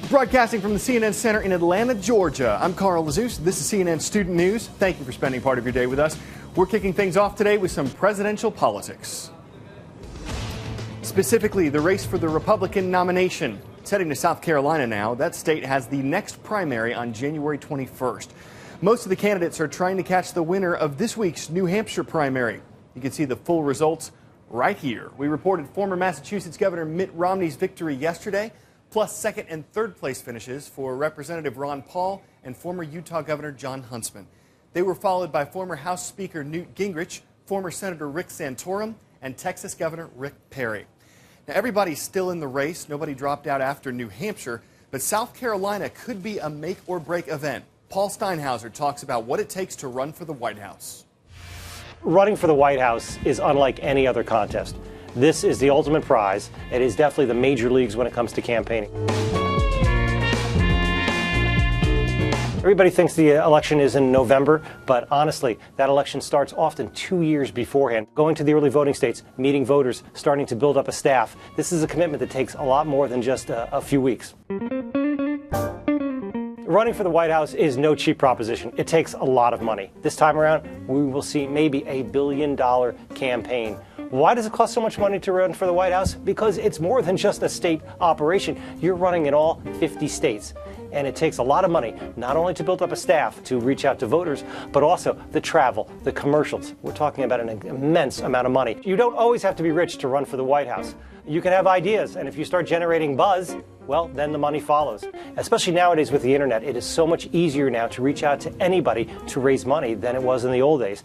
Broadcasting from the CNN Center in Atlanta, Georgia, I'm Carl Lazus. This is CNN Student News. Thank you for spending part of your day with us. We're kicking things off today with some presidential politics. Specifically, the race for the Republican nomination. It's heading to South Carolina now. That state has the next primary on January 21st. Most of the candidates are trying to catch the winner of this week's New Hampshire primary. You can see the full results right here. We reported former Massachusetts Governor Mitt Romney's victory yesterday, plus second and third place finishes for Representative Ron Paul and former Utah Governor Jon Huntsman. They were followed by former House Speaker Newt Gingrich, former Senator Rick Santorum, and Texas Governor Rick Perry. Now, everybody's still in the race. Nobody dropped out after New Hampshire, but South Carolina could be a make-or-break event. Paul Steinhauser talks about what it takes to run for the White House. Running for the White House is unlike any other contest. This is the ultimate prize. It is definitely the major leagues when it comes to campaigning. Everybody thinks the election is in November, but honestly, that election starts often 2 years beforehand. Going to the early voting states, meeting voters, starting to build up a staff. This is a commitment that takes a lot more than just a few weeks. Running for the White House is no cheap proposition. It takes a lot of money. This time around, we will see maybe $1 billion campaign. Why does it cost so much money to run for the White House? Because it's more than just a state operation. You're running in all 50 states. And it takes a lot of money, not only to build up a staff to reach out to voters, but also the travel, the commercials. We're talking about an immense amount of money. You don't always have to be rich to run for the White House. You can have ideas, and if you start generating buzz, well, then the money follows. Especially nowadays with the internet, it is so much easier now to reach out to anybody to raise money than it was in the old days.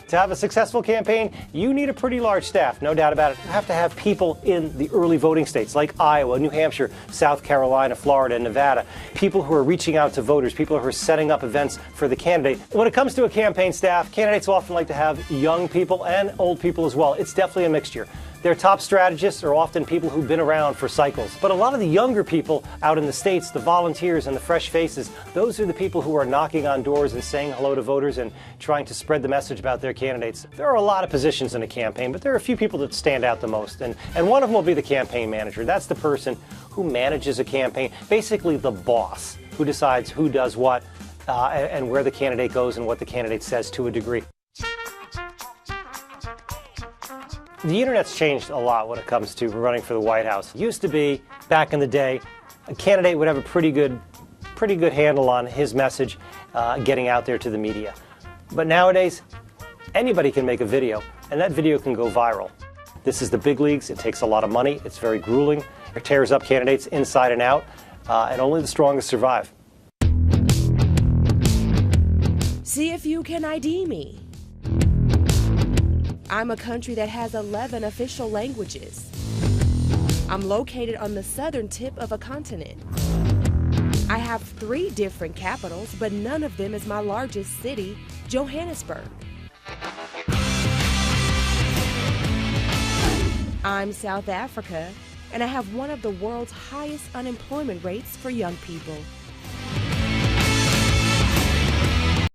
To have a successful campaign, you need a pretty large staff, no doubt about it. You have to have people in the early voting states like Iowa, New Hampshire, South Carolina, Florida, and Nevada. People who are reaching out to voters, people who are setting up events for the candidate. When it comes to a campaign staff, candidates often like to have young people and old people as well. It's definitely a mixture. Their top strategists are often people who've been around for cycles. But a lot of the younger people out in the states, the volunteers and the fresh faces, those are the people who are knocking on doors and saying hello to voters and trying to spread the message about their candidates. There are a lot of positions in a campaign, but there are a few people that stand out the most. And one of them will be the campaign manager. That's the person who manages a campaign, basically the boss, who decides who does what and where the candidate goes and what the candidate says to a degree. The internet's changed a lot when it comes to running for the White House. It used to be, back in the day, a candidate would have a pretty good handle on his message getting out there to the media. But nowadays, anybody can make a video, and that video can go viral. This is the big leagues. It takes a lot of money. It's very grueling. It tears up candidates inside and out, and only the strongest survive. See if you can ID me. I'm a country that has 11 official languages. I'm located on the southern tip of a continent. I have 3 different capitals, but none of them is my largest city, Johannesburg. I'm South Africa, and I have one of the world's highest unemployment rates for young people.